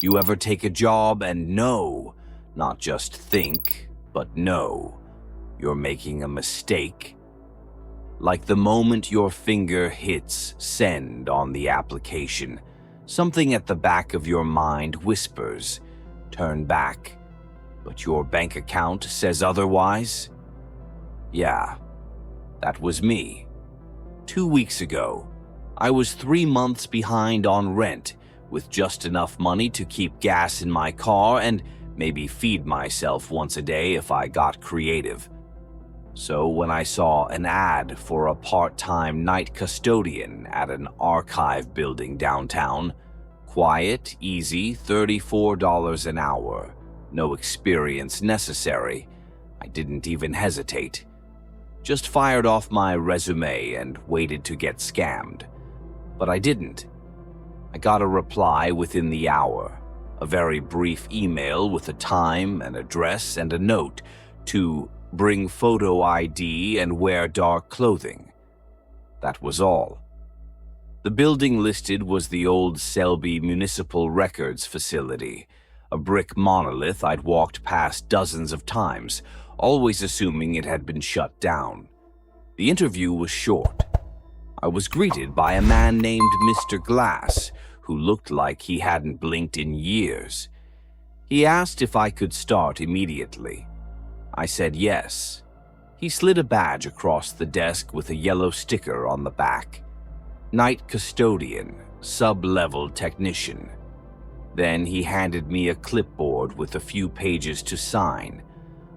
You ever take a job and know, not just think, but know, you're making a mistake? Like the moment your finger hits send on the application, something at the back of your mind whispers, turn back, but your bank account says otherwise? Yeah, that was me. 2 weeks ago, I was 3 months behind on rent, with just enough money to keep gas in my car and maybe feed myself once a day if I got creative. So when I saw an ad for a part-time night custodian at an archive building downtown, quiet, easy, $34 an hour, no experience necessary, I didn't even hesitate. Just fired off my resume and waited to get scammed. But I didn't. I got a reply within the hour, a very brief email with a time, an address, and a note to bring photo ID and wear dark clothing. That was all. The building listed was the old Selby Municipal Records facility, a brick monolith I'd walked past dozens of times, always assuming it had been shut down. The interview was short. I was greeted by a man named Mr. Glass, who looked like he hadn't blinked in years. He asked if I could start immediately. I said yes. He slid a badge across the desk with a yellow sticker on the back. Night Custodian, Sub-Level Technician. Then he handed me a clipboard with a few pages to sign,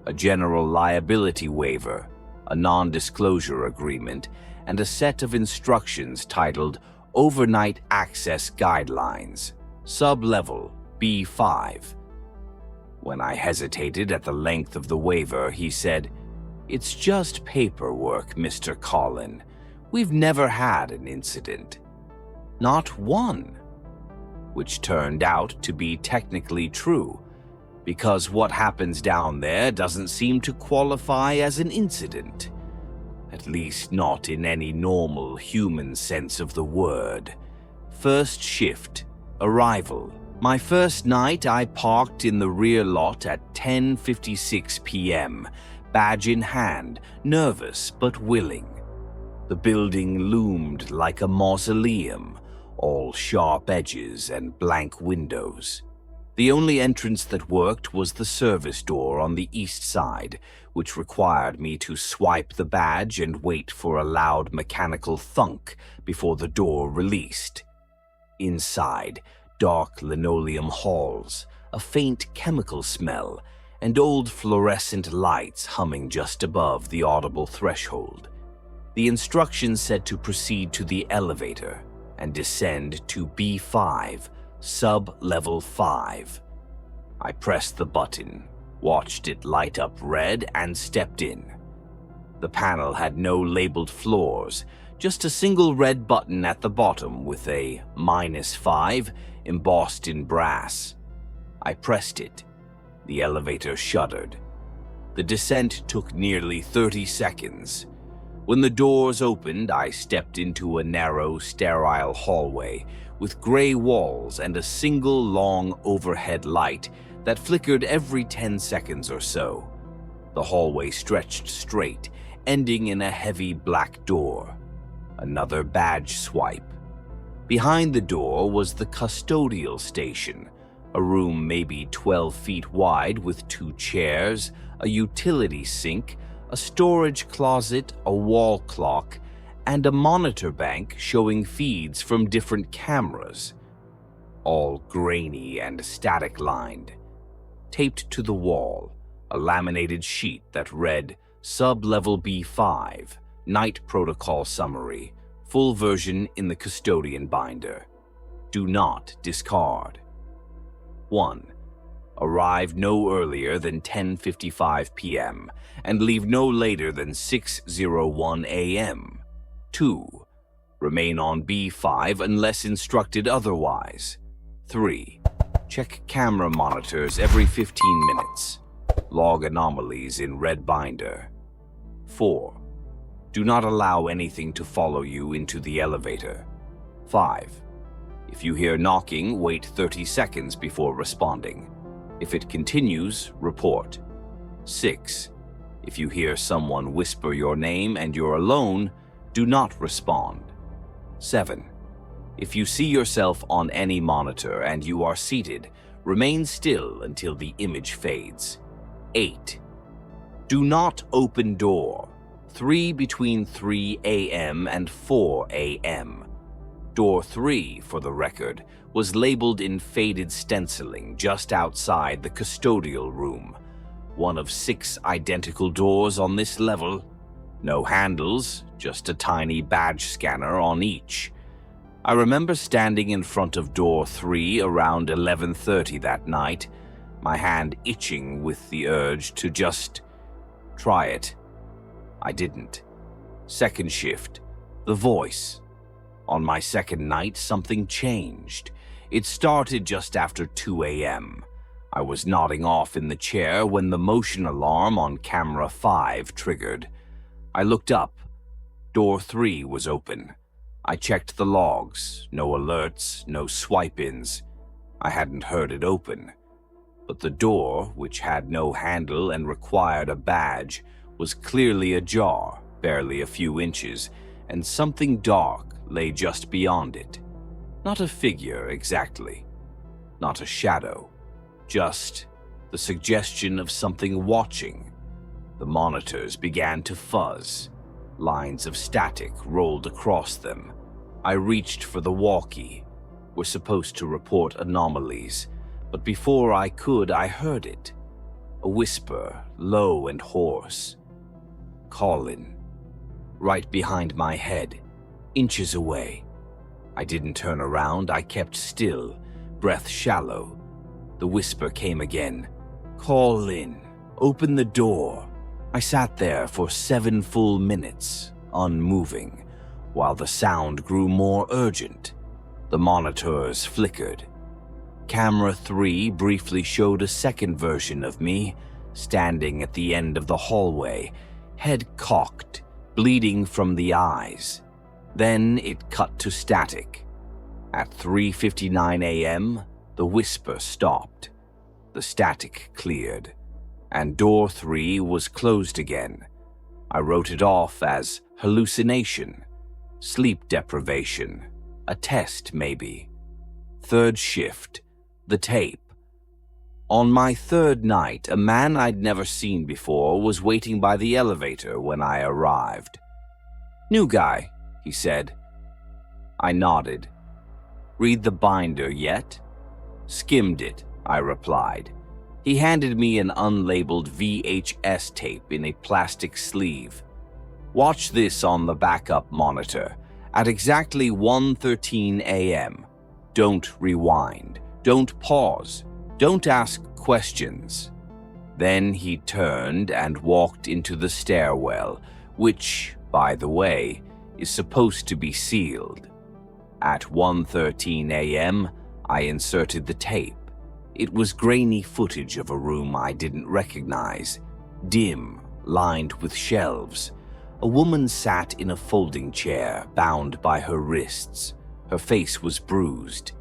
a general liability waiver, a non-disclosure agreement, and a set of instructions titled Overnight Access Guidelines, Sub-Level B5. When I hesitated at the length of the waiver, he said, "It's just paperwork, Mr. Collin. We've never had an incident." Not one. Which turned out to be technically true, because what happens down there doesn't seem to qualify as an incident. At least not in any normal human sense of the word. First shift, arrival. My first night, I parked in the rear lot at 10:56 p.m., badge in hand, nervous but willing. The building loomed like a mausoleum, all sharp edges and blank windows. The only entrance that worked was the service door on the east side, which required me to swipe the badge and wait for a loud mechanical thunk before the door released. Inside, dark linoleum halls, a faint chemical smell, and old fluorescent lights humming just above the audible threshold. The instructions said to proceed to the elevator and descend to B5, Sub-Level 5. I pressed the button, watched it light up red, and stepped in. The panel had no labeled floors, just a single red button at the bottom with a -5 embossed in brass. I pressed it. The elevator shuddered. The descent took nearly 30 seconds. When the doors opened, I stepped into a narrow, sterile hallway with gray walls and a single long overhead light that flickered every 10 seconds or so. The hallway stretched straight, ending in a heavy black door. Another badge swipe. Behind the door was the custodial station, a room maybe 12 feet wide with 2 chairs, a utility sink, a storage closet, a wall clock, and a monitor bank showing feeds from different cameras. All grainy and static-lined. Taped to the wall, a laminated sheet that read Sub-Level B5, Night Protocol Summary, full version in the Custodian binder. Do not discard. 1. Arrive no earlier than 10:55 p.m. and leave no later than 6:01 a.m. 2. Remain on B5 unless instructed otherwise. 3. Check camera monitors every 15 minutes. Log anomalies in red binder. 4. Do not allow anything to follow you into the elevator. 5. If you hear knocking, wait 30 seconds before responding. If it continues, report. 6. If you hear someone whisper your name and you're alone, do not respond. 7. If you see yourself on any monitor and you are seated, remain still until the image fades. 8. Do not open door. 3 between 3 a.m. and 4 a.m. Door 3, for the record, was labeled in faded stenciling just outside the custodial room. One of 6 identical doors on this level. No handles, just a tiny badge scanner on each. I remember standing in front of door 3 around 11:30 that night, my hand itching with the urge to just try it. I didn't. Second shift, the voice. On my second night, something changed. It started just after 2 a.m. I was nodding off in the chair when the motion alarm on camera 5 triggered. I looked up. Door 3 was open. I checked the logs. No alerts, no swipe-ins. I hadn't heard it open. But the door, which had no handle and required a badge, was clearly ajar, barely a few inches, and something dark lay just beyond it. Not a figure exactly. Not a shadow. Just the suggestion of something watching. The monitors began to fuzz. Lines of static rolled across them. I reached for the walkie. We're supposed to report anomalies, but before I could, I heard it. A whisper, low and hoarse. Colin. Right behind my head, inches away. I didn't turn around, I kept still, breath shallow. The whisper came again. Colin, open the door. I sat there for 7 full minutes, unmoving, while the sound grew more urgent. The monitors flickered. Camera 3 briefly showed a second version of me, standing at the end of the hallway, head cocked, bleeding from the eyes. Then it cut to static. At 3:59 a.m., the whisper stopped. The static cleared, and door 3 was closed again. I wrote it off as hallucination, sleep deprivation, a test maybe. Third shift, the tape. On my third night, a man I'd never seen before was waiting by the elevator when I arrived. New guy, he said. I nodded. Read the binder yet? Skimmed it, I replied. He handed me an unlabeled VHS tape in a plastic sleeve. Watch this on the backup monitor. At exactly 1:13 a.m. Don't rewind. Don't pause. Don't ask questions. Then he turned and walked into the stairwell, which, by the way, is supposed to be sealed. At 1:13 a.m., I inserted the tape. It was grainy footage of a room I didn't recognize, dim, lined with shelves. A woman sat in a folding chair, bound by her wrists. Her face was bruised.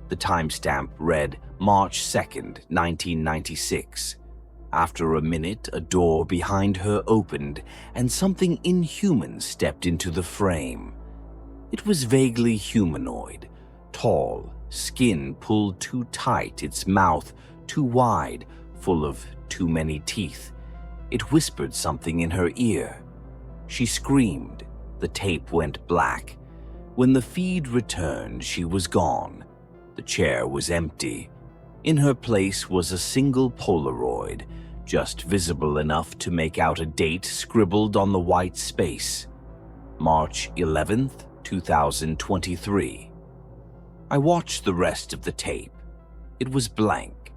The timestamp read March 2nd, 1996. After a minute, a door behind her opened, and something inhuman stepped into the frame. It was vaguely humanoid, tall, skin pulled too tight, its mouth too wide, full of too many teeth. It whispered something in her ear. She screamed. The tape went black. When the feed returned, she was gone. The chair was empty. In her place was a single Polaroid, just visible enough to make out a date scribbled on the white space. March 11th, 2023. I watched the rest of the tape. It was blank.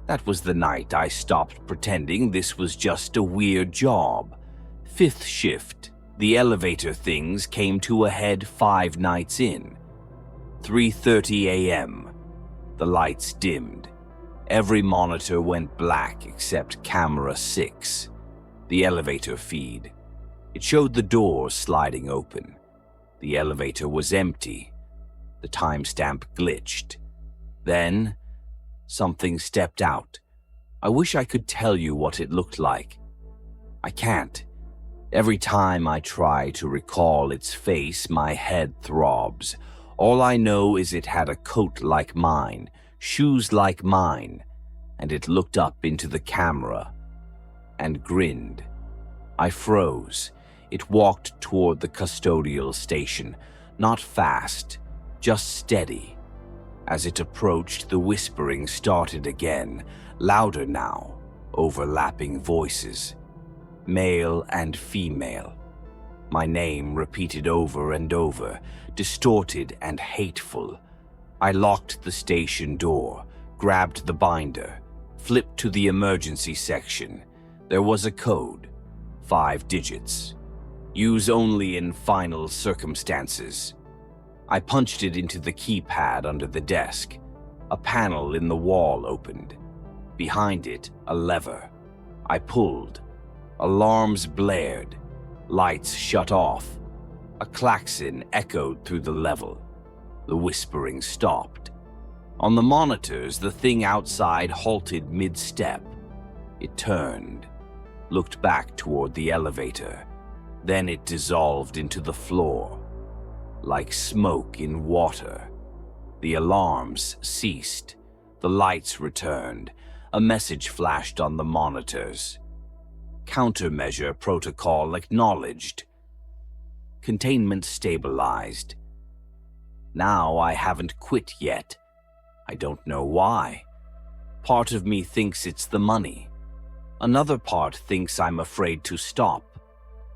That was the night I stopped pretending this was just a weird job. 5th shift, the elevator things came to a head 5 nights in. 3:30 a.m. The lights dimmed. Every monitor went black except camera 6. The elevator feed. It showed the doors sliding open. The elevator was empty. The timestamp glitched. Then, something stepped out. I wish I could tell you what it looked like. I can't. Every time I try to recall its face, my head throbs. All I know is it had a coat like mine, shoes like mine, and it looked up into the camera and grinned. I froze. It walked toward the custodial station, not fast, just steady. As it approached, the whispering started again, louder now, overlapping voices. Male and female. My name repeated over and over, distorted and hateful. I locked the station door, grabbed the binder, flipped to the emergency section. There was a code, 5 digits. Use only in final circumstances. I punched it into the keypad under the desk. A panel in the wall opened. Behind it, a lever. I pulled. Alarms blared. Lights shut off. A klaxon echoed through the level. The whispering stopped. On the monitors, the thing outside halted mid-step. It turned, looked back toward the elevator. Then it dissolved into the floor, like smoke in water. The alarms ceased. The lights returned. A message flashed on the monitors. Countermeasure protocol acknowledged. Containment stabilized. Now I haven't quit yet. I don't know why. Part of me thinks it's the money. Another part thinks I'm afraid to stop.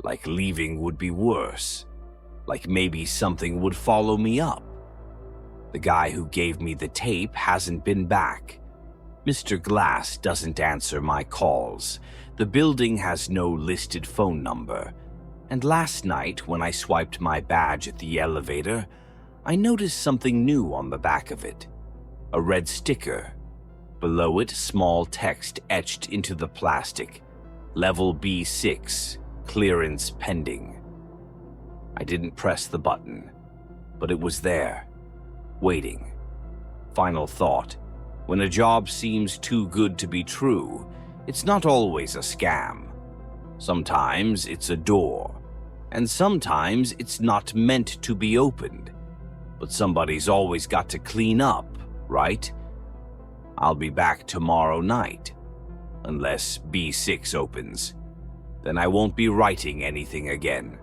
Like leaving would be worse. Like maybe something would follow me up. The guy who gave me the tape hasn't been back. Mr. Glass doesn't answer my calls. The building has no listed phone number. And last night, when I swiped my badge at the elevator, I noticed something new on the back of it. A red sticker. Below it, small text etched into the plastic. Level B6, clearance pending. I didn't press the button, but it was there, waiting. Final thought. When a job seems too good to be true, it's not always a scam. Sometimes it's a door, and sometimes it's not meant to be opened. But somebody's always got to clean up, right? I'll be back tomorrow night, unless B6 opens. Then I won't be writing anything again.